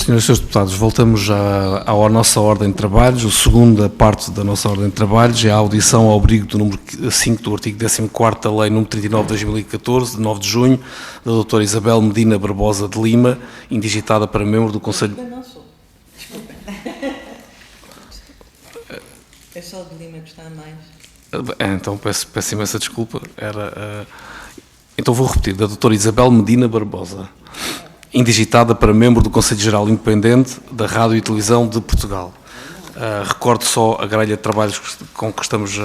Senhoras e senhores deputados, voltamos já à nossa ordem de trabalhos. A segunda parte da nossa ordem de trabalhos é a audição ao abrigo do número 5 do artigo 14º da Lei nº 39 de 2014, de 9 de junho, da doutora Isabel Medina Barbosa de Lima, indigitada para membro do Conselho... Não sou. Desculpem. É só de Lima que está a mais. Então peço imensa desculpa. Então vou repetir, da doutora Isabel Medina Barbosa, indigitada para membro do Conselho Geral Independente da Rádio e Televisão de Portugal. Recordo só a grelha de trabalhos com que estamos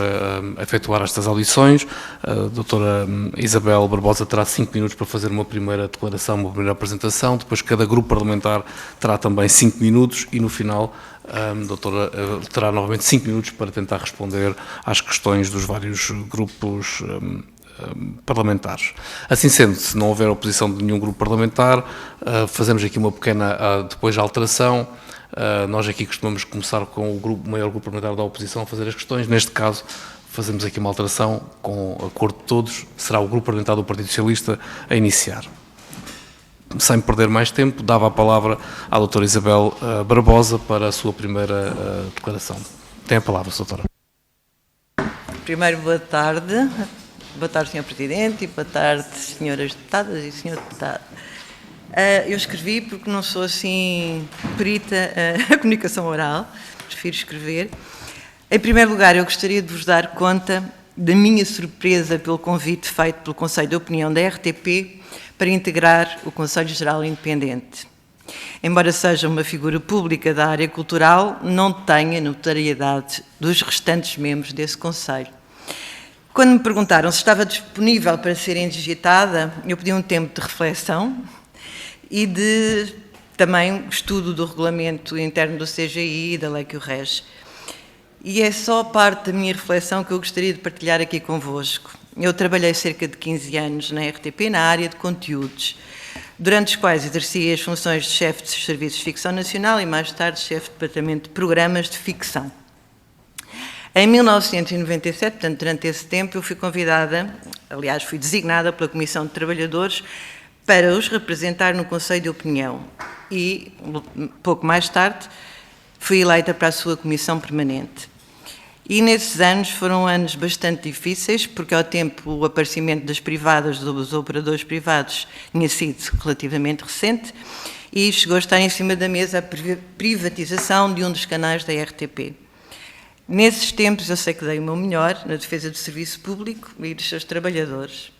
a efetuar estas audições. A doutora Isabel Barbosa terá 5 minutos para fazer uma primeira declaração, uma primeira apresentação, depois cada grupo parlamentar terá também 5 minutos e no final a doutora terá novamente 5 minutos para tentar responder às questões dos vários grupos parlamentares. Assim sendo, se não houver oposição de nenhum grupo parlamentar, fazemos aqui uma pequena depois alteração. Nós aqui costumamos começar com o maior grupo parlamentar da oposição a fazer as questões. Neste caso, fazemos aqui uma alteração com acordo de todos. Será o grupo parlamentar do Partido Socialista a iniciar. Sem perder mais tempo, dava a palavra à doutora Isabel Barbosa para a sua primeira declaração. Tem a palavra, doutora. Primeiro, boa tarde. Boa tarde, Sr. Presidente, e boa tarde, senhoras deputadas e senhor deputado. Eu escrevi porque não sou assim perita a comunicação oral, prefiro escrever. Em primeiro lugar, eu gostaria de vos dar conta da minha surpresa pelo convite feito pelo Conselho de Opinião da RTP para integrar o Conselho Geral Independente. Embora seja uma figura pública da área cultural, não tenha notoriedade dos restantes membros desse Conselho. Quando me perguntaram se estava disponível para ser indigitada, eu pedi um tempo de reflexão e de também estudo do regulamento interno do CGI e da lei que o rege. E é só parte da minha reflexão que eu gostaria de partilhar aqui convosco. Eu trabalhei cerca de 15 anos na RTP na área de conteúdos, durante os quais exerci as funções de chefe de serviços de ficção nacional e mais tarde chefe de departamento de programas de ficção. Em 1997, portanto, durante esse tempo, eu fui convidada, aliás, fui designada pela Comissão de Trabalhadores para os representar no Conselho de Opinião e, pouco mais tarde, fui eleita para a sua Comissão Permanente. E nesses anos foram anos bastante difíceis, porque ao tempo o aparecimento das privadas, dos operadores privados, tinha sido relativamente recente e chegou a estar em cima da mesa a privatização de um dos canais da RTP. Nesses tempos eu sei que dei o meu melhor na defesa do serviço público e dos seus trabalhadores.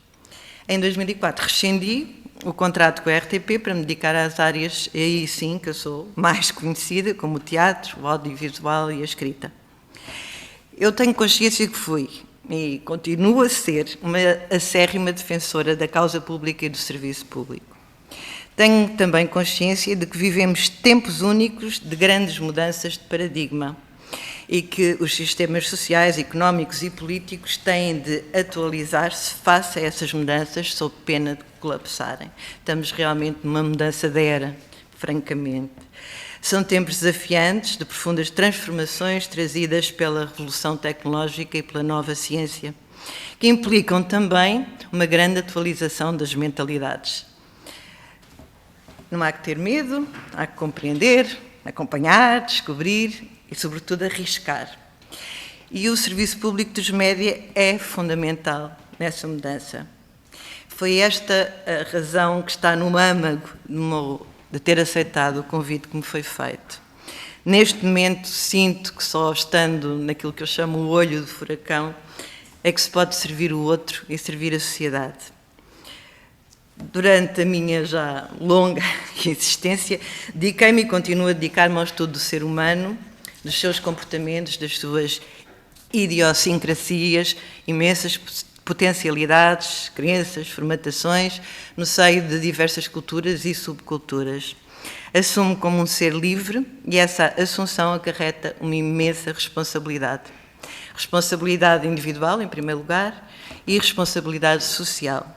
Em 2004 rescindi o contrato com a RTP para me dedicar às áreas, aí sim que eu sou mais conhecida, como o teatro, o audiovisual e a escrita. Eu tenho consciência que fui, e continuo a ser, uma acérrima defensora da causa pública e do serviço público. Tenho também consciência de que vivemos tempos únicos de grandes mudanças de paradigma e que os sistemas sociais, económicos e políticos têm de atualizar-se face a essas mudanças, sob pena de colapsarem. Estamos realmente numa mudança de era, francamente. São tempos desafiantes, de profundas transformações trazidas pela revolução tecnológica e pela nova ciência, que implicam também uma grande atualização das mentalidades. Não há que ter medo, há que compreender, acompanhar, descobrir e, sobretudo, arriscar. E o serviço público dos média é fundamental nessa mudança. Foi esta a razão que está no âmago de ter aceitado o convite que me foi feito. Neste momento, sinto que só estando naquilo que eu chamo o olho do furacão é que se pode servir o outro e servir a sociedade. Durante a minha já longa existência, dediquei-me e continuo a dedicar-me ao estudo do ser humano, dos seus comportamentos, das suas idiosincrasias, imensas potencialidades, crenças, formatações, no seio de diversas culturas e subculturas. Assumo como um ser livre e essa assunção acarreta uma imensa responsabilidade. Responsabilidade individual, em primeiro lugar, e responsabilidade social.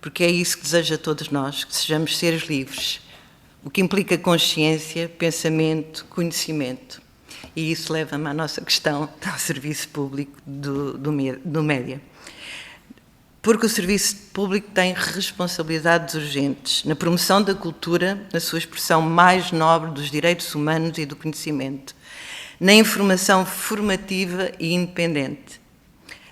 Porque é isso que desejo a todos nós, que sejamos seres livres, o que implica consciência, pensamento, conhecimento. E isso leva-me à nossa questão do serviço público do média. porque o serviço público tem responsabilidades urgentes na promoção da cultura, na sua expressão mais nobre dos direitos humanos e do conhecimento, na informação formativa e independente,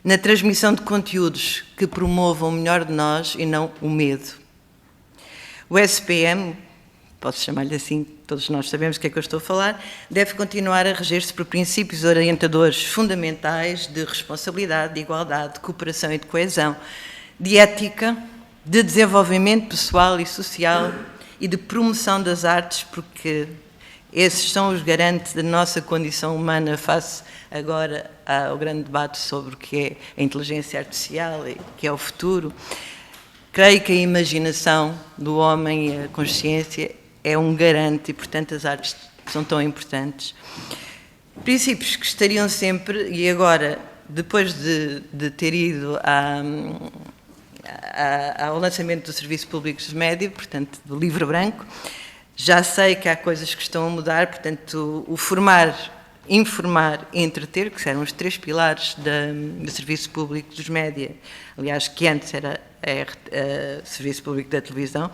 na transmissão de conteúdos que promovam o melhor de nós e não o medo. O SPM, posso chamar-lhe assim, todos nós sabemos o que é que eu estou a falar, deve continuar a reger-se por princípios orientadores fundamentais de responsabilidade, de igualdade, de cooperação e de coesão, de ética, de desenvolvimento pessoal e social e de promoção das artes, porque esses são os garantes da nossa condição humana face agora ao grande debate sobre o que é a inteligência artificial e o que é o futuro. Creio que a imaginação do homem e a consciência é um garante e, portanto, as artes são tão importantes. Princípios que estariam sempre, e agora, depois de ter ido ao lançamento do Serviço Público dos Média, portanto, do Livro Branco, já sei que há coisas que estão a mudar, portanto, o formar, informar e entreter, que eram os 3 pilares do Serviço Público dos Média, aliás, que antes era o Serviço Público da Televisão,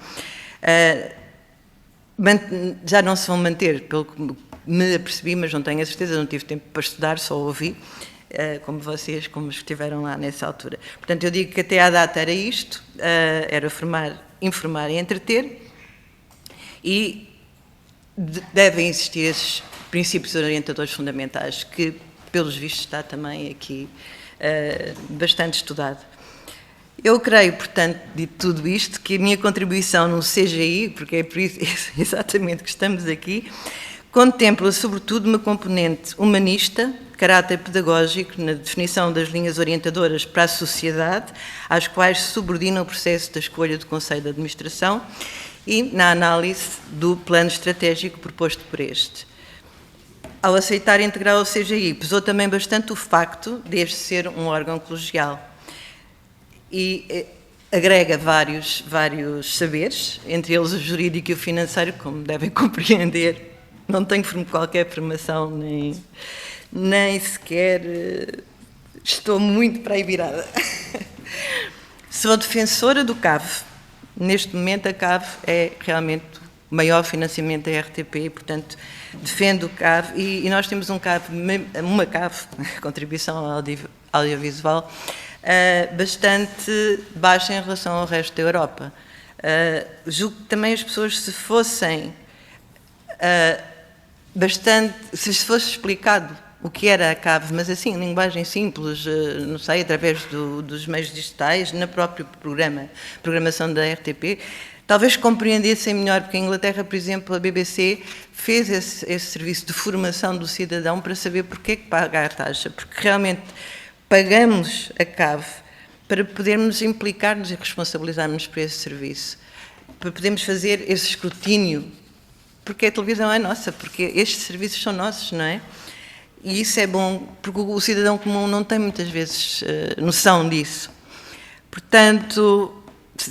já não se vão manter, pelo que me apercebi, mas não tenho a certeza, não tive tempo para estudar, só ouvi, como vocês, como estiveram lá nessa altura. Portanto, eu digo que até à data era isto, era formar, informar e entreter, e devem existir esses princípios orientadores fundamentais, que, pelos vistos, está também aqui bastante estudado. Eu creio, portanto, de tudo isto, que a minha contribuição no CGI, porque é por isso exatamente que estamos aqui, contempla, sobretudo, uma componente humanista, caráter pedagógico, na definição das linhas orientadoras para a sociedade, às quais se subordina o processo da escolha do Conselho de Administração e na análise do plano estratégico proposto por este. Ao aceitar integrar o CGI, pesou também bastante o facto de este ser um órgão colegial e agrega vários saberes, entre eles o jurídico e o financeiro, como devem compreender. Não tenho qualquer formação, nem sequer estou muito para aí virada. Sou defensora do CAV. Neste momento a CAV é realmente o maior financiamento da RTP e, portanto, defendo o CAV e nós temos uma CAV, contribuição audiovisual, bastante baixa em relação ao resto da Europa. Julgo que também as pessoas, se fossem se fosse explicado o que era a CAV, mas assim, em linguagem simples, não sei, através dos meios digitais, na própria programação da RTP, talvez compreendessem melhor, porque em Inglaterra, por exemplo, a BBC fez esse serviço de formação do cidadão para saber porque é que paga a taxa, porque realmente pagamos a CAV para podermos implicar-nos e responsabilizar-nos por esse serviço, para podermos fazer esse escrutínio, porque a televisão é nossa, porque estes serviços são nossos, não é? E isso é bom, porque o cidadão comum não tem muitas vezes noção disso. Portanto,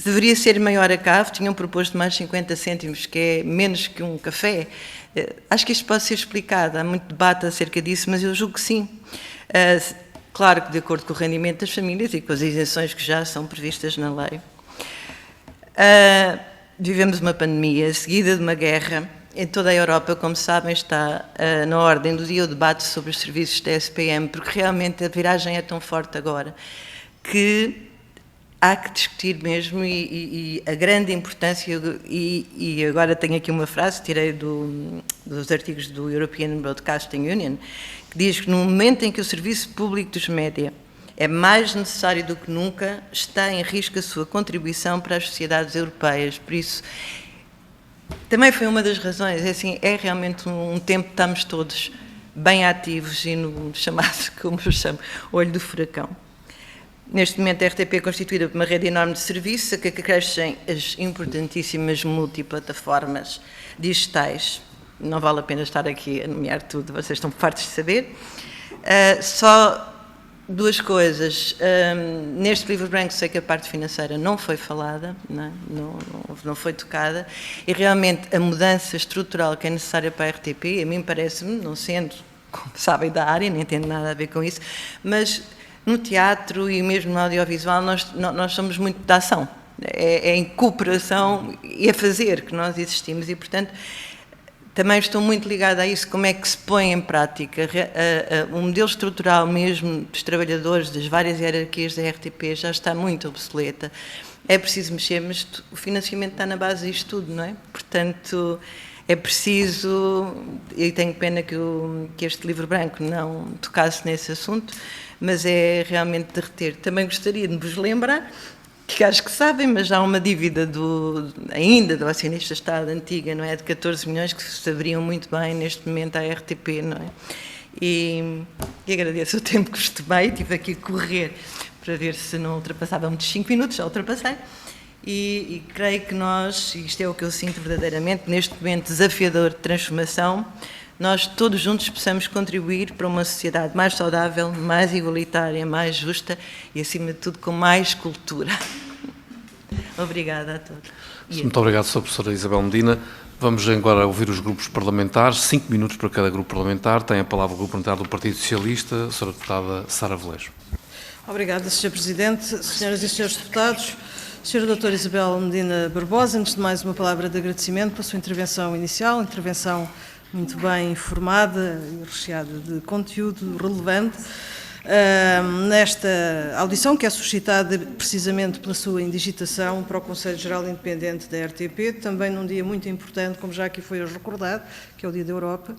deveria ser maior a CAV, tinham proposto mais 50 cêntimos, que é menos que um café. Acho que isto pode ser explicado, há muito debate acerca disso, mas eu julgo que sim. Claro que de acordo com o rendimento das famílias e com as isenções que já são previstas na lei. Vivemos uma pandemia seguida de uma guerra. Em toda a Europa, como sabem, está na ordem do dia o debate sobre os serviços da SPM, porque realmente a viragem é tão forte agora que há que discutir mesmo e a grande importância, e agora tenho aqui uma frase, tirei dos artigos do European Broadcasting Union, que diz que no momento em que o serviço público dos média é mais necessário do que nunca, está em risco a sua contribuição para as sociedades europeias. Por isso, também foi uma das razões, é realmente um tempo que estamos todos bem ativos e no chamado, como eu chamo, olho do furacão. Neste momento a RTP é constituída por uma rede enorme de serviços a que crescem as importantíssimas multiplataformas digitais. Não vale a pena estar aqui a nomear tudo, vocês estão fartos de saber. Só duas coisas. Neste livro branco sei que a parte financeira não foi falada, não foi tocada, e realmente a mudança estrutural que é necessária para a RTP, a mim parece-me, não sendo, como sabem, da área, nem tendo nada a ver com isso, mas no teatro e mesmo no audiovisual nós somos muito da ação. É em cooperação e a fazer que nós existimos e, portanto, também estou muito ligada a isso, como é que se põe em prática. O modelo estrutural mesmo dos trabalhadores das várias hierarquias da RTP já está muito obsoleta. É preciso mexer, mas o financiamento está na base disto tudo, não é? Portanto, é preciso, e tenho pena que este livro branco não tocasse nesse assunto, mas é realmente de reter. Também gostaria de vos lembrar, que acho que sabem, mas há uma dívida ainda do acionista Estado antiga, não é? De 14 milhões que se saberiam muito bem neste momento à RTP, não é? E agradeço o tempo que vos tomei, tive aqui a correr para ver se não ultrapassávamos dos 5 minutos, já ultrapassei. E creio que nós, e isto é o que eu sinto verdadeiramente, neste momento desafiador de transformação, nós todos juntos possamos contribuir para uma sociedade mais saudável, mais igualitária, mais justa e, acima de tudo, com mais cultura. Obrigada a todos. Muito obrigado, Sra. Professora Isabel Medina. Vamos agora ouvir os grupos parlamentares, 5 minutos para cada grupo parlamentar. Tem a palavra o grupo parlamentar do Partido Socialista, a Sra. Deputada Sara Velejo. Obrigada, Sr. Presidente, Senhoras e Senhores Deputados. Sra. Doutora Isabel Medina Barbosa, antes de mais uma palavra de agradecimento pela sua intervenção inicial, intervenção muito bem informada e recheada de conteúdo relevante, nesta audição que é suscitada precisamente pela sua indigitação para o Conselho Geral Independente da RTP, também num dia muito importante, como já aqui foi hoje recordado, que é o Dia da Europa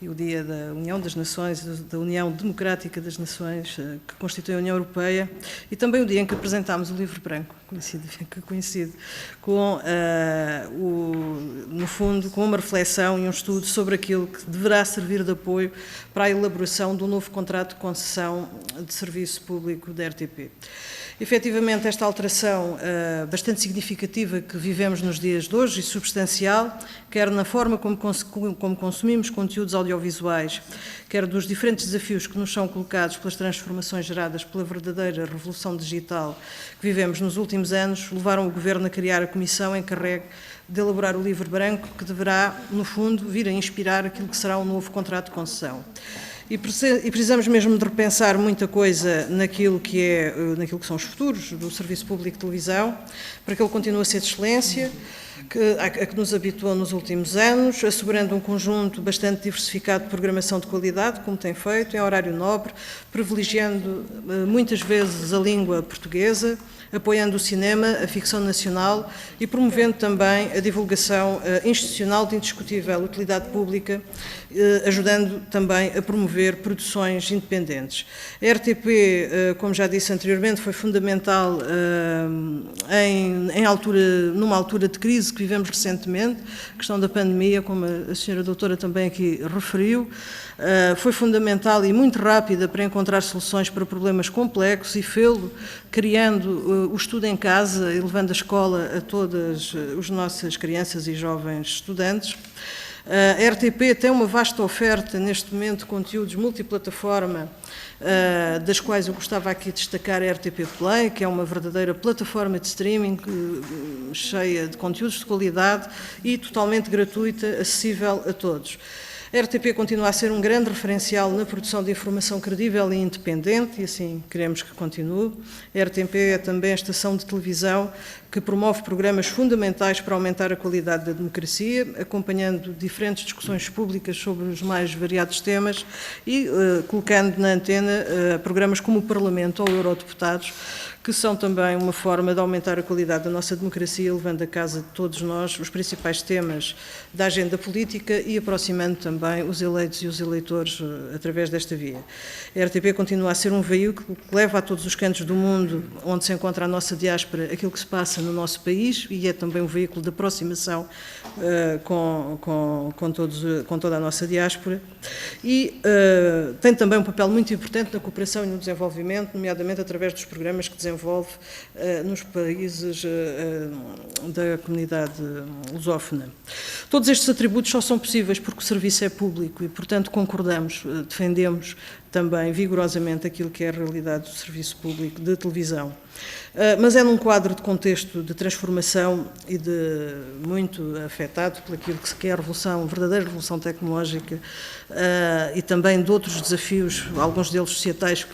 e o Dia da União das Nações, da União Democrática das Nações, que constitui a União Europeia, e também o dia em que apresentámos o Livro Branco, que coincide com, no fundo, com uma reflexão e um estudo sobre aquilo que deverá servir de apoio para a elaboração do novo contrato de concessão de serviço público da RTP. Efetivamente, esta alteração bastante significativa que vivemos nos dias de hoje e substancial, quer na forma como consumimos conteúdos audiovisuais, quer dos diferentes desafios que nos são colocados pelas transformações geradas pela verdadeira revolução digital que vivemos nos últimos anos, levaram o Governo a criar a comissão encarregue de elaborar o Livro Branco, que deverá, no fundo, vir a inspirar aquilo que será um novo contrato de concessão. E precisamos mesmo de repensar muita coisa naquilo que são os futuros do Serviço Público de Televisão, para que ele continue a ser de excelência, a que nos habituou nos últimos anos, assegurando um conjunto bastante diversificado de programação de qualidade, como tem feito, em horário nobre, privilegiando muitas vezes a língua portuguesa, apoiando o cinema, a ficção nacional e promovendo também a divulgação institucional de indiscutível utilidade pública, ajudando também a promover produções independentes. A RTP, como já disse anteriormente, foi fundamental numa altura de crise que vivemos recentemente, a questão da pandemia, como a senhora doutora também aqui referiu, foi fundamental e muito rápida para encontrar soluções para problemas complexos e fê-lo criando o estudo em casa e levando a escola a todas as nossas crianças e jovens estudantes. A RTP tem uma vasta oferta, neste momento, de conteúdos multiplataforma, das quais eu gostava aqui de destacar a RTP Play, que é uma verdadeira plataforma de streaming cheia de conteúdos de qualidade e totalmente gratuita, acessível a todos. A RTP continua a ser um grande referencial na produção de informação credível e independente, e assim queremos que continue. A RTP é também a estação de televisão que promove programas fundamentais para aumentar a qualidade da democracia, acompanhando diferentes discussões públicas sobre os mais variados temas e colocando na antena programas como o Parlamento ou Eurodeputados, que são também uma forma de aumentar a qualidade da nossa democracia, levando a casa de todos nós os principais temas da agenda política e aproximando também os eleitos e os eleitores através desta via. A RTP continua a ser um veículo que leva a todos os cantos do mundo onde se encontra a nossa diáspora aquilo que se passa no nosso país e é também um veículo de aproximação com toda a nossa diáspora e tem também um papel muito importante na cooperação e no desenvolvimento, nomeadamente através dos programas que desenvolve nos países da comunidade lusófona. Todos estes atributos só são possíveis porque o serviço é público e, portanto, concordamos, defendemos também vigorosamente aquilo que é a realidade do serviço público de televisão. Mas é num quadro de contexto de transformação e muito afetado por aquilo que se quer verdadeira revolução tecnológica e também de outros desafios, alguns deles societais,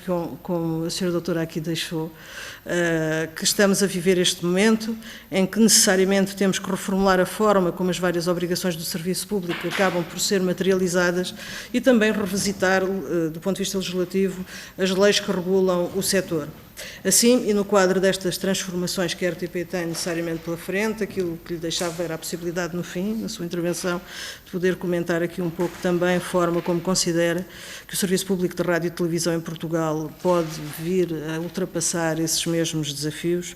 como a senhora doutora aqui deixou, que estamos a viver este momento, em que necessariamente temos que reformular a forma como as várias obrigações do serviço público acabam por ser materializadas e também revisitar, do ponto de vista legislativo, as leis que regulam o setor. Assim, e no quadro destas transformações que a RTP tem necessariamente pela frente, aquilo que lhe deixava era a possibilidade, no fim, na sua intervenção, de poder comentar aqui um pouco também a forma como considera que o Serviço Público de Rádio e Televisão em Portugal pode vir a ultrapassar esses mesmos desafios,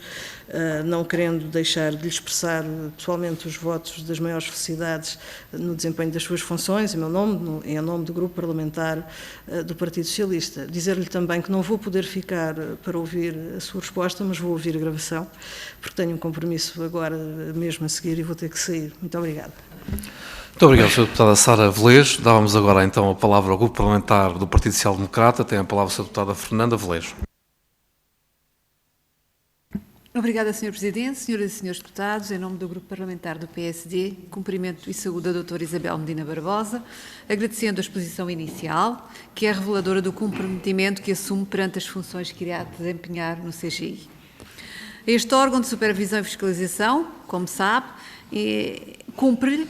não querendo deixar de lhe expressar pessoalmente os votos das maiores felicidades no desempenho das suas funções, em meu nome, em nome do Grupo Parlamentar do Partido Socialista. Dizer-lhe também que não vou poder ficar para ouvir a sua resposta, mas vou ouvir a gravação, porque tenho um compromisso agora mesmo a seguir e vou ter que sair. Muito obrigada. Muito obrigado, Sra. Deputada Sara Velez. Dávamos agora então a palavra ao Grupo Parlamentar do Partido Social Democrata. Tem a palavra a Sra. Deputada Fernanda Velez. Obrigada, Sr. Presidente, Senhoras e Senhores Deputados, em nome do Grupo Parlamentar do PSD, cumprimento e saúdo a doutora Isabel Medina Barbosa, agradecendo a exposição inicial, que é reveladora do comprometimento que assume perante as funções que irá desempenhar no CGI. Este órgão de supervisão e fiscalização, como sabe, cumpre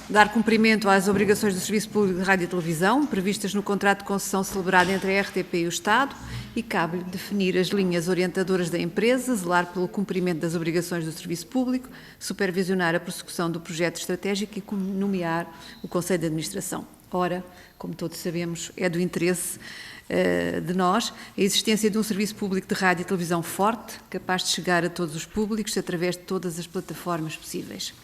dar cumprimento às obrigações do Serviço Público de Rádio e Televisão, previstas no contrato de concessão celebrado entre a RTP e o Estado, e cabe-lhe definir as linhas orientadoras da empresa, zelar pelo cumprimento das obrigações do Serviço Público, supervisionar a prossecução do projeto estratégico e nomear o Conselho de Administração. Ora, como todos sabemos, é do interesse de nós a existência de um serviço público de rádio e televisão forte, capaz de chegar a todos os públicos através de todas as plataformas possíveis.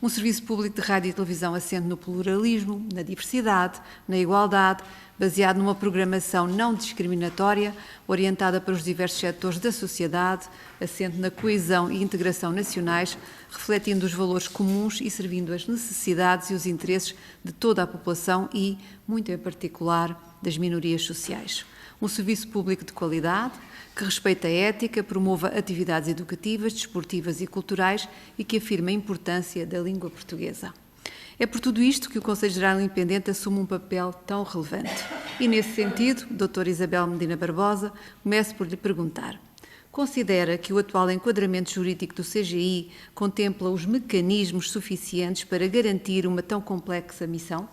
Um serviço público de rádio e televisão assente no pluralismo, na diversidade, na igualdade, baseado numa programação não discriminatória, orientada para os diversos setores da sociedade, assente na coesão e integração nacionais, refletindo os valores comuns e servindo as necessidades e os interesses de toda a população e, muito em particular, das minorias sociais. Um serviço público de qualidade, que respeita a ética, promova atividades educativas, desportivas e culturais e que afirma a importância da língua portuguesa. É por tudo isto que o Conselho Geral Independente assume um papel tão relevante. E, nesse sentido, doutora Isabel Medina Barbosa, começo por lhe perguntar: considera que o atual enquadramento jurídico do CGI contempla os mecanismos suficientes para garantir uma tão complexa missão?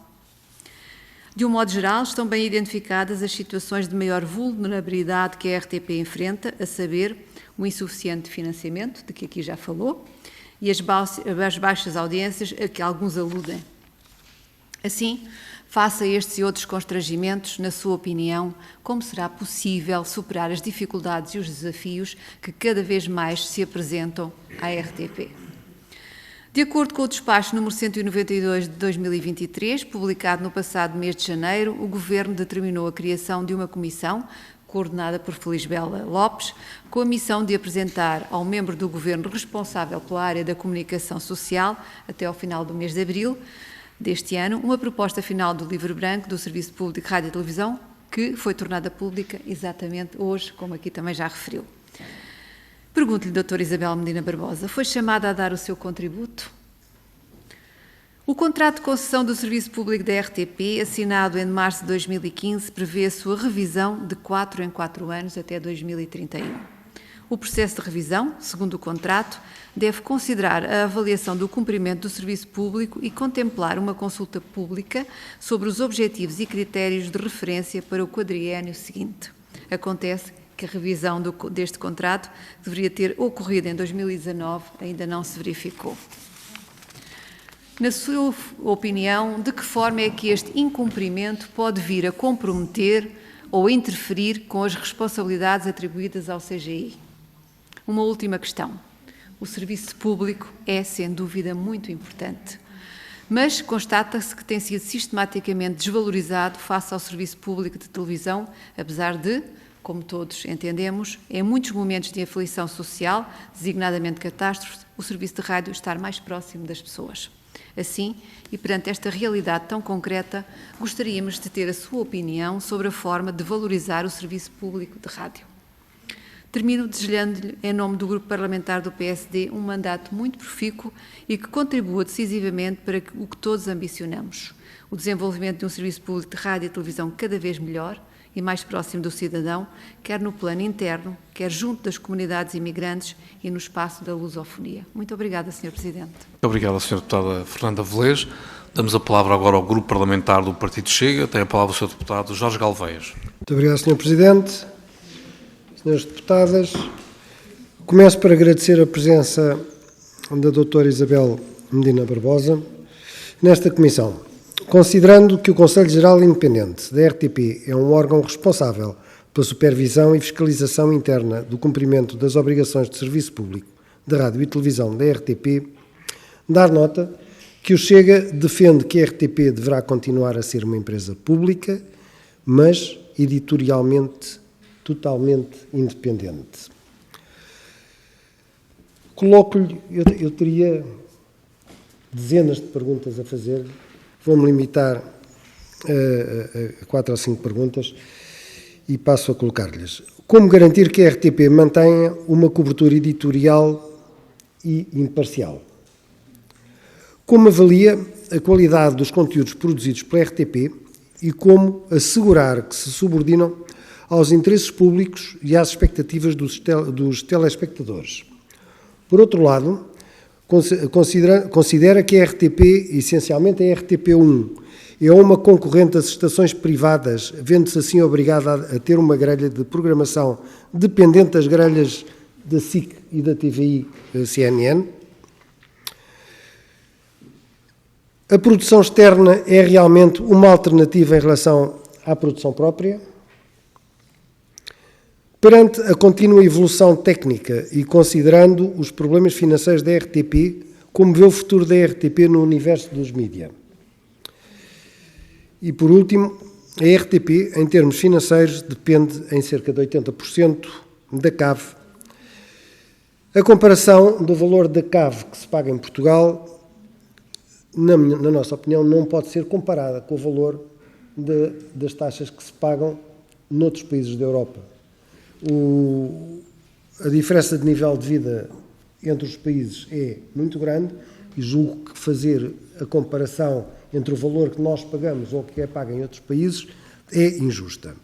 De um modo geral, estão bem identificadas as situações de maior vulnerabilidade que a RTP enfrenta, a saber, o insuficiente financiamento, de que aqui já falou, e as baixas audiências a que alguns aludem. Assim, face a estes e outros constrangimentos, na sua opinião, como será possível superar as dificuldades e os desafios que cada vez mais se apresentam à RTP? De acordo com o despacho número 192 de 2023, publicado no passado mês de janeiro, o Governo determinou a criação de uma comissão, coordenada por Felisbela Lopes, com a missão de apresentar ao membro do Governo responsável pela área da comunicação social, até ao final do mês de abril deste ano, uma proposta final do Livro Branco do Serviço Público de Rádio e Televisão, que foi tornada pública exatamente hoje, como aqui também já referiu. Pergunto-lhe, doutora Isabel Medina Barbosa, foi chamada a dar o seu contributo? O contrato de concessão do Serviço Público da RTP, assinado em março de 2015, prevê a sua revisão de 4 em 4 anos até 2031. O processo de revisão, segundo o contrato, deve considerar a avaliação do cumprimento do serviço público e contemplar uma consulta pública sobre os objetivos e critérios de referência para o quadriênio seguinte. Acontece que a revisão deste contrato deveria ter ocorrido em 2019, ainda não se verificou. Na sua opinião, de que forma é que este incumprimento pode vir a comprometer ou interferir com as responsabilidades atribuídas ao CGI? Uma última questão. O serviço público é, sem dúvida, muito importante, mas constata-se que tem sido sistematicamente desvalorizado face ao serviço público de televisão, apesar de, como todos entendemos, em muitos momentos de aflição social, designadamente catástrofes, o serviço de rádio estar mais próximo das pessoas. Assim, e perante esta realidade tão concreta, gostaríamos de ter a sua opinião sobre a forma de valorizar o serviço público de rádio. Termino desejando-lhe, em nome do Grupo Parlamentar do PSD, um mandato muito profícuo e que contribua decisivamente para o que todos ambicionamos: o desenvolvimento de um serviço público de rádio e televisão cada vez melhor e mais próximo do cidadão, quer no plano interno, quer junto das comunidades imigrantes e no espaço da lusofonia. Muito obrigada, Sr. Presidente. Muito obrigado, Sra. Deputada Fernanda Velez. Damos a palavra agora ao Grupo Parlamentar do Partido Chega. Tem a palavra o Sr. Deputado Jorge Galveias. Muito obrigado, Sr. Presidente. Senhoras deputadas, começo por agradecer a presença da doutora Isabel Medina Barbosa nesta comissão. Considerando que o Conselho Geral Independente da RTP é um órgão responsável pela supervisão e fiscalização interna do cumprimento das obrigações de serviço público de rádio e televisão da RTP, dar nota que o Chega defende que a RTP deverá continuar a ser uma empresa pública, mas editorialmente totalmente independente. Coloco-lhe, eu teria dezenas de perguntas a fazer-lhe, vou-me limitar a 4 ou 5 perguntas e passo a colocar-lhes. Como garantir que a RTP mantenha uma cobertura editorial e imparcial? Como avalia a qualidade dos conteúdos produzidos pela RTP e como assegurar que se subordinam aos interesses públicos e às expectativas dos telespectadores? Por outro lado, considera que a RTP, essencialmente a RTP1, é uma concorrente das estações privadas, vendo-se assim obrigada a ter uma grelha de programação dependente das grelhas da SIC e da TVI CNN? A produção externa é realmente uma alternativa em relação à produção própria? Perante a contínua evolução técnica e considerando os problemas financeiros da RTP, como vê o futuro da RTP no universo dos mídia? E, por último, a RTP, em termos financeiros, depende em cerca de 80% da CAV. A comparação do valor da CAV que se paga em Portugal, na nossa opinião, não pode ser comparada com o valor das taxas que se pagam noutros países da Europa. A diferença de nível de vida entre os países é muito grande e julgo que fazer a comparação entre o valor que nós pagamos ou que é pago em outros países é injusta.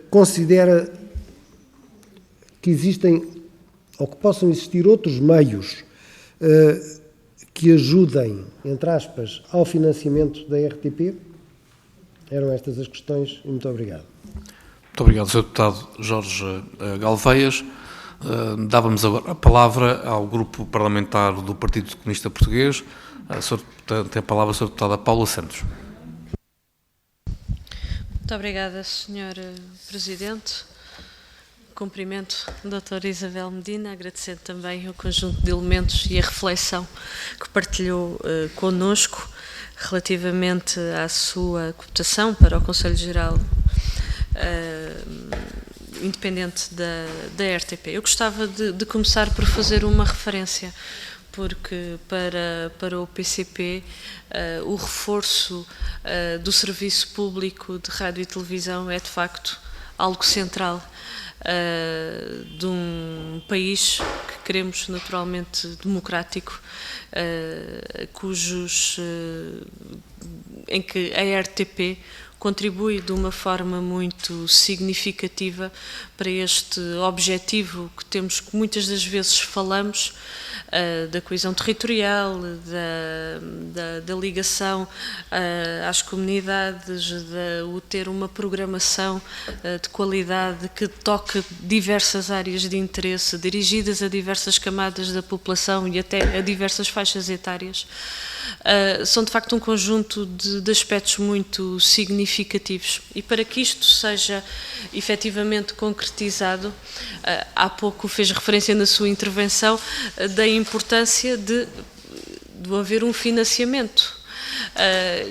Considera que existem ou que possam existir outros meios que ajudem, entre aspas, ao financiamento da RTP? Eram estas as questões e muito obrigado. Muito obrigado, Sr. Deputado Jorge Galveias. Dávamos agora a palavra ao Grupo Parlamentar do Partido Comunista Português. Tem a palavra a Sra. Deputada Paula Santos. Muito obrigada, Sr. Presidente. Cumprimento a doutora Isabel Medina, agradecendo também o conjunto de elementos e a reflexão que partilhou connosco relativamente à sua cooptação para o Conselho Geral Independente da RTP. Eu gostava de começar por fazer uma referência, porque para o PCP o reforço do serviço público de rádio e televisão é de facto algo central de um país que queremos naturalmente democrático, em que a RTP contribui de uma forma muito significativa para este objetivo que temos, que muitas das vezes falamos, da coesão territorial, da ligação às comunidades, o ter uma programação de qualidade que toque diversas áreas de interesse, dirigidas a diversas camadas da população e até a diversas faixas etárias. São de facto um conjunto de aspectos muito significativos, e para que isto seja efetivamente concretizado, há pouco fez referência na sua intervenção da importância de haver um financiamento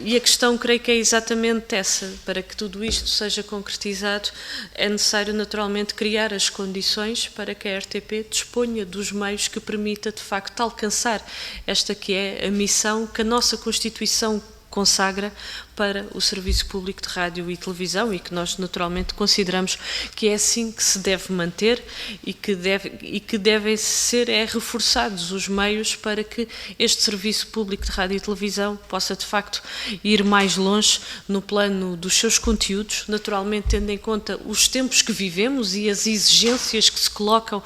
E a questão, creio que é exatamente essa. Para que tudo isto seja concretizado, é necessário naturalmente criar as condições para que a RTP disponha dos meios que permita, de facto, alcançar esta que é a missão que a nossa Constituição consagra para o Serviço Público de Rádio e Televisão e que nós naturalmente consideramos que é assim que se deve manter e que devem ser reforçados os meios para que este Serviço Público de Rádio e Televisão possa de facto ir mais longe no plano dos seus conteúdos, naturalmente tendo em conta os tempos que vivemos e as exigências que se colocam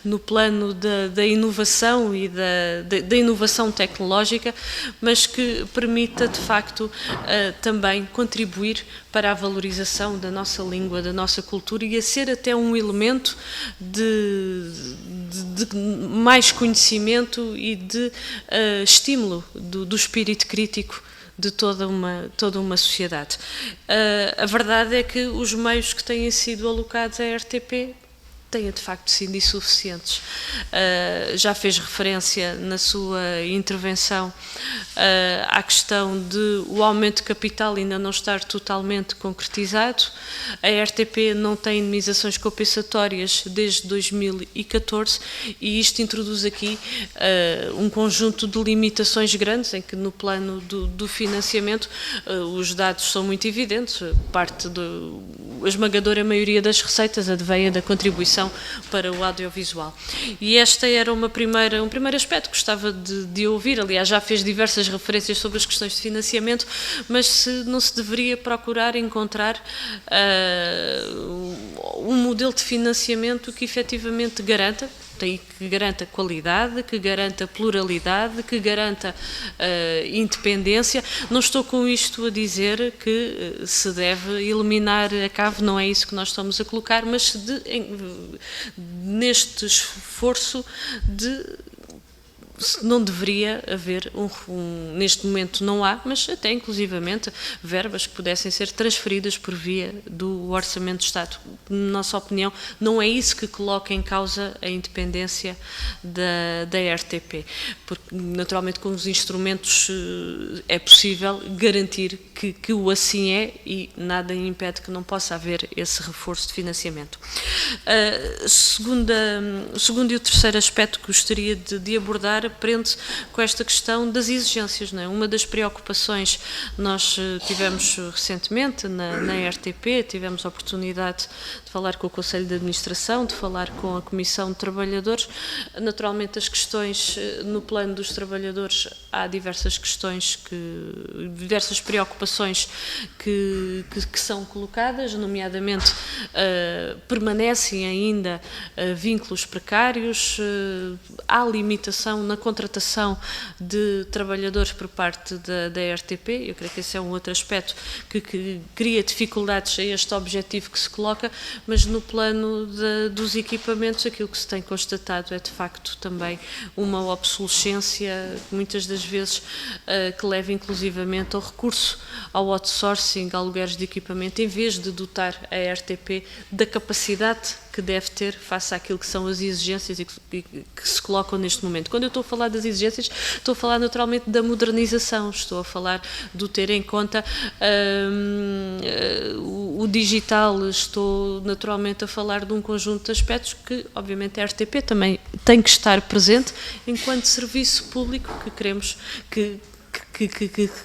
no plano da inovação e da inovação tecnológica, mas que permita de facto também contribuir para a valorização da nossa língua, da nossa cultura e a ser até um elemento de mais conhecimento e de estímulo do espírito crítico de toda uma sociedade. A verdade é que os meios que têm sido alocados à RTP têm de facto sido insuficientes. Já fez referência na sua intervenção à questão de o aumento de capital ainda não estar totalmente concretizado. A RTP não tem indemnizações compensatórias desde 2014 e isto introduz aqui um conjunto de limitações grandes em que no plano do financiamento os dados são muito evidentes. A esmagadora maioria das receitas advém da contribuição para o audiovisual. E este era um primeiro aspecto que gostava de ouvir. Aliás, já fez diversas referências sobre as questões de financiamento, mas não se deveria procurar encontrar um modelo de financiamento que efetivamente garanta qualidade, que garanta pluralidade, que garanta independência. Não estou com isto a dizer que se deve eliminar a CAV, não é isso que nós estamos a colocar, mas neste esforço não deveria haver neste momento não há, mas até inclusivamente verbas que pudessem ser transferidas por via do Orçamento de Estado. Na nossa opinião, não é isso que coloca em causa a independência da RTP, porque naturalmente com os instrumentos é possível garantir que o assim é e nada impede que não possa haver esse reforço de financiamento. O segundo e o terceiro aspecto que gostaria de abordar aprende com esta questão das exigências. Não é? Uma das preocupações nós tivemos recentemente na RTP, tivemos a oportunidade de falar com o Conselho de Administração, de falar com a Comissão de Trabalhadores. Naturalmente as questões no plano dos trabalhadores, há diversas questões, diversas preocupações que são colocadas, nomeadamente permanecem ainda vínculos precários, há limitação na contratação de trabalhadores por parte da RTP. Eu creio que esse é um outro aspecto que cria dificuldades a este objetivo que se coloca, mas no plano dos equipamentos aquilo que se tem constatado é de facto também uma obsolescência, muitas das vezes que leva inclusivamente ao recurso ao outsourcing, a alugueres de equipamento, em vez de dotar a RTP da capacidade que deve ter face àquilo que são as exigências que se colocam neste momento. Quando eu estou a falar das exigências, estou a falar naturalmente da modernização, estou a falar do ter em conta o digital, estou naturalmente a falar de um conjunto de aspectos que, obviamente, a RTP também tem que estar presente enquanto serviço público que queremos que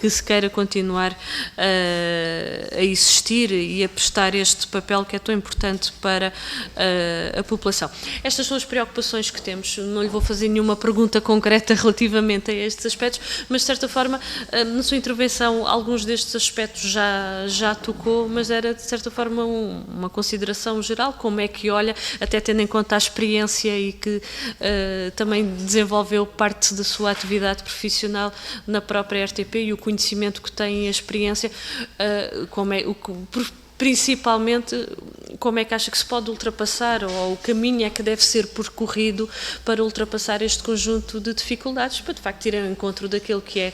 se queira continuar a existir e a prestar este papel que é tão importante para a população. Estas são as preocupações que temos. Não lhe vou fazer nenhuma pergunta concreta relativamente a estes aspectos, mas de certa forma, na sua intervenção, alguns destes aspectos já tocou, mas era de certa forma uma consideração geral, como é que olha, até tendo em conta a experiência e que também desenvolveu parte da sua atividade profissional na própria RTP e o conhecimento que tem e a experiência, principalmente como é que acha que se pode ultrapassar ou o caminho é que deve ser percorrido para ultrapassar este conjunto de dificuldades, para de facto ir ao encontro daquilo que é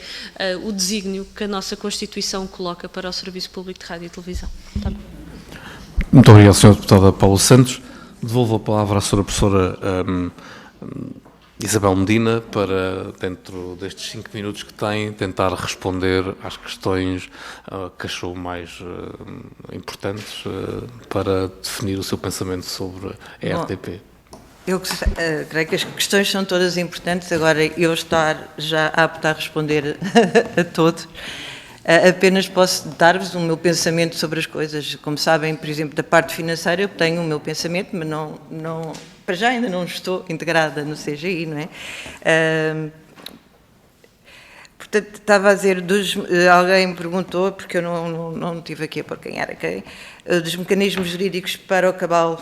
o desígnio que a nossa Constituição coloca para o Serviço Público de Rádio e Televisão. Tá bom. Muito obrigado, Sra. Deputada Paula Santos. Devolvo a palavra à Sra. Professora Isabel Medina para, dentro destes 5 minutos que tem, tentar responder às questões que achou mais importantes para definir o seu pensamento sobre a RTP. Eu creio que as questões são todas importantes, agora eu estar já apto a responder a todos. Apenas posso dar-vos o meu pensamento sobre as coisas. Como sabem, por exemplo, da parte financeira eu tenho o meu pensamento, mas não para já ainda não estou integrada no CGI, não é? Portanto, estava a dizer, alguém me perguntou, porque eu não estive aqui a pôr quem era quem, dos mecanismos jurídicos para o cabal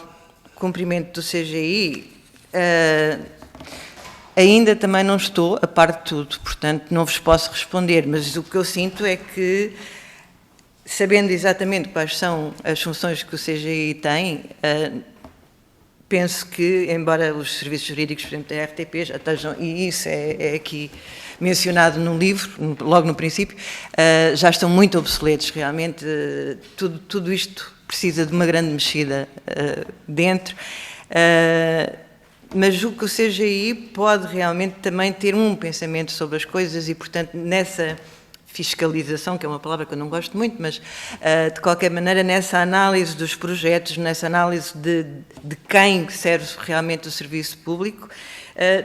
cumprimento do CGI, ainda também não estou a par de tudo, portanto não vos posso responder, mas o que eu sinto é que, sabendo exatamente quais são as funções que o CGI tem, penso que, embora os serviços jurídicos, por exemplo, da RTP já estejam, e isso é aqui mencionado no livro, logo no princípio, já estão muito obsoletos, realmente, tudo isto precisa de uma grande mexida dentro, mas o que o CGI pode realmente também ter um pensamento sobre as coisas e, portanto, nessa fiscalização, que é uma palavra que eu não gosto muito, mas de qualquer maneira nessa análise dos projetos, nessa análise de quem serve realmente o serviço público,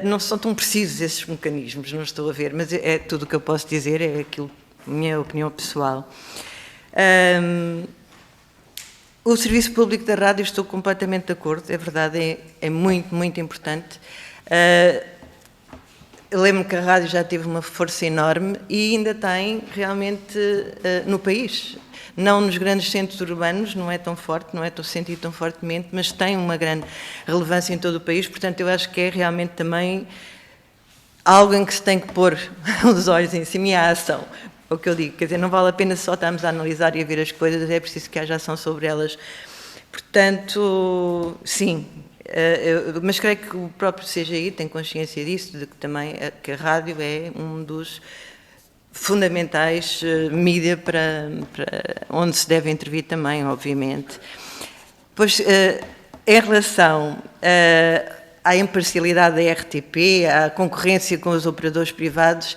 não são tão precisos esses mecanismos, não estou a ver, mas é tudo o que eu posso dizer, é aquilo, a minha opinião pessoal. O serviço público da rádio, estou completamente de acordo, é verdade, é muito, muito importante. Eu lembro que a rádio já teve uma força enorme e ainda tem realmente no país. Não nos grandes centros urbanos, não é tão forte, não é tão sentido tão fortemente, mas tem uma grande relevância em todo o país, portanto eu acho que é realmente também algo em que se tem que pôr os olhos em cima e a ação. O que eu digo, quer dizer, não vale a pena só estarmos a analisar e a ver as coisas, é preciso que haja ação sobre elas. Portanto, sim, mas creio que o próprio CGI tem consciência disso, de que também que a rádio é um dos fundamentais mídia para onde se deve intervir também, obviamente. Pois, em relação à imparcialidade da RTP, à concorrência com os operadores privados,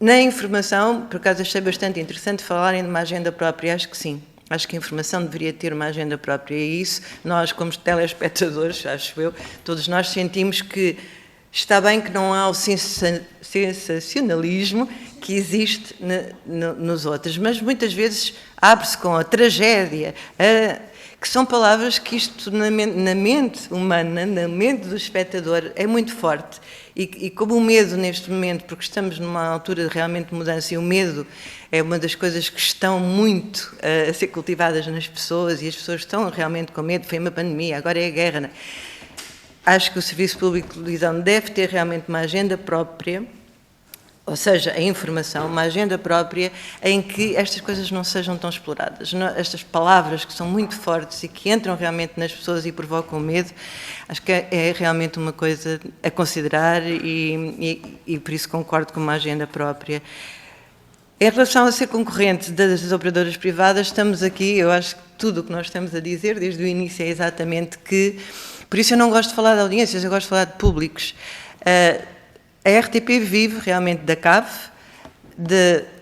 na informação, por acaso achei bastante interessante falarem de uma agenda própria, acho que sim. Acho que a informação deveria ter uma agenda própria e isso, nós como telespectadores, acho eu, todos nós sentimos que está bem que não há o sensacionalismo que existe nos outros, mas muitas vezes abre-se com a tragédia, que são palavras que isto na mente humana, na mente do espectador, é muito forte. E como o medo neste momento, porque estamos numa altura de realmente mudança, e o medo é uma das coisas que estão muito a ser cultivadas nas pessoas, e as pessoas estão realmente com medo, foi uma pandemia, agora é a guerra, não é? Acho que o Serviço Público de Televisão deve ter realmente uma agenda própria, ou seja, a informação, uma agenda própria em que estas coisas não sejam tão exploradas. Estas palavras que são muito fortes e que entram realmente nas pessoas e provocam medo, acho que é realmente uma coisa a considerar e por isso concordo com uma agenda própria. Em relação a ser concorrente das operadoras privadas, estamos aqui, eu acho que tudo o que nós estamos a dizer desde o início é exatamente que, por isso eu não gosto de falar de audiências, eu gosto de falar de públicos. A RTP vive realmente da CAV,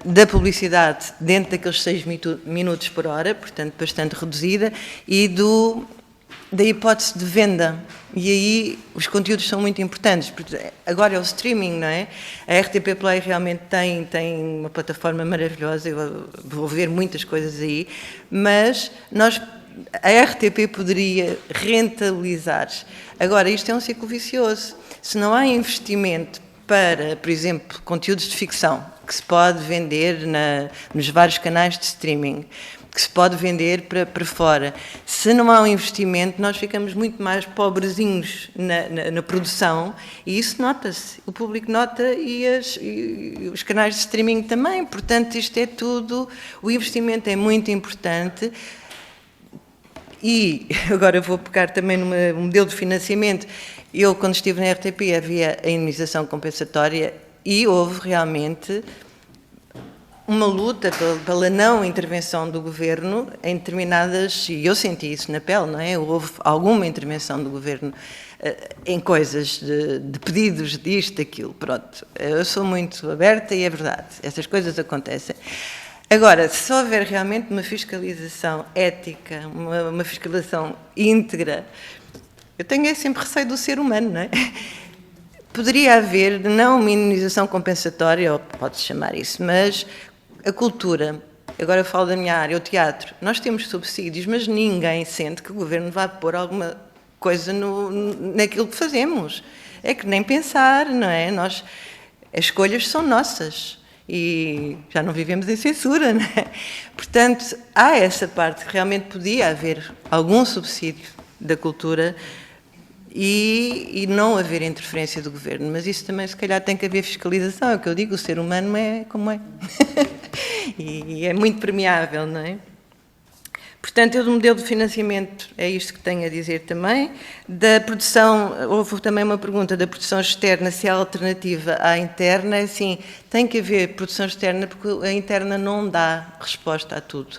da publicidade dentro daqueles 6 minutos por hora, portanto bastante reduzida, e da hipótese de venda. E aí os conteúdos são muito importantes. Agora é o streaming, não é? A RTP Play realmente tem uma plataforma maravilhosa, eu vou ver muitas coisas aí, mas a RTP poderia rentabilizar. Agora, isto é um ciclo vicioso. Se não há investimento para, por exemplo, conteúdos de ficção, que se pode vender nos vários canais de streaming, que se pode vender para fora. Se não há um investimento, nós ficamos muito mais pobrezinhos na produção, e isso nota-se. O público nota e os canais de streaming também. Portanto, isto é tudo. O investimento é muito importante. E agora vou pegar também no modelo de financiamento. Eu, quando estive na RTP, havia a indemnização compensatória e houve realmente uma luta pela não intervenção do governo em determinadas, e eu senti isso na pele, não é? Houve alguma intervenção do governo em coisas de pedidos disto, daquilo, pronto. Eu sou muito aberta e é verdade, essas coisas acontecem. Agora, se houver realmente uma fiscalização ética, uma fiscalização íntegra, eu tenho sempre receio do ser humano, não é? Poderia haver, não uma indenização compensatória, ou pode-se chamar isso, mas a cultura, agora eu falo da minha área, o teatro, nós temos subsídios, mas ninguém sente que o governo vai pôr alguma coisa naquilo que fazemos. É que nem pensar, não é? As escolhas são nossas. E já não vivemos em censura, não é? Portanto, há essa parte que realmente podia haver algum subsídio da cultura e não haver interferência do governo, mas isso também se calhar tem que haver fiscalização, é o que eu digo, o ser humano é como é. E é muito permeável, não é? Portanto, eu do modelo de financiamento, é isto que tenho a dizer também. Da produção, houve também uma pergunta da produção externa, se há alternativa à interna. Assim, tem que haver produção externa, porque a interna não dá resposta a tudo.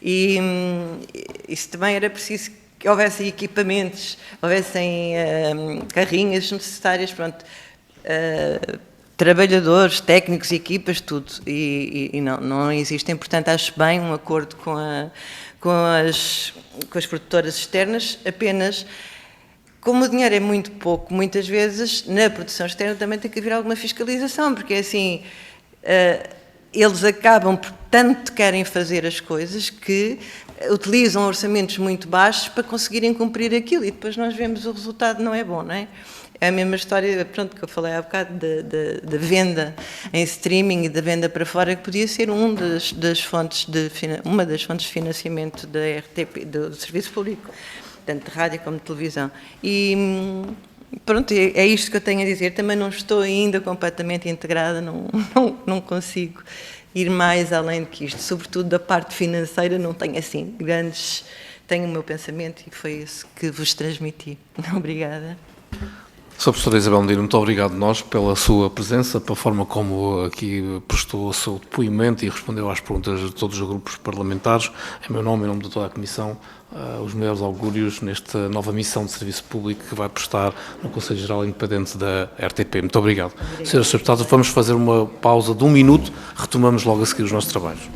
E isso também era preciso que houvessem equipamentos, houvessem carrinhas necessárias, pronto, trabalhadores, técnicos, equipas, tudo. E não existem, portanto, acho bem um acordo com as produtoras externas, apenas, como o dinheiro é muito pouco, muitas vezes, na produção externa também tem que haver alguma fiscalização, porque assim, eles acabam, por tanto querem fazer as coisas, que utilizam orçamentos muito baixos para conseguirem cumprir aquilo, e depois nós vemos o resultado não é bom, não é? É a mesma história, pronto, que eu falei há bocado, da venda em streaming e da venda para fora, que podia ser uma das fontes de financiamento da RTP, do Serviço Público, tanto de rádio como de televisão. E pronto, é isto que eu tenho a dizer. Também não estou ainda completamente integrada, não consigo ir mais além do que isto. Sobretudo da parte financeira não tenho assim grandes... Tenho o meu pensamento e foi esse que vos transmiti. Obrigada. Sra. Professora Isabel Medina, muito obrigado a nós pela sua presença, pela forma como aqui prestou o seu depoimento e respondeu às perguntas de todos os grupos parlamentares. Em meu nome, em nome de toda a Comissão, os melhores augúrios nesta nova missão de serviço público que vai prestar no Conselho Geral Independente da RTP. Muito obrigado. Senhoras e senhores deputados, vamos fazer uma pausa de 1 minuto, retomamos logo a seguir os nossos trabalhos.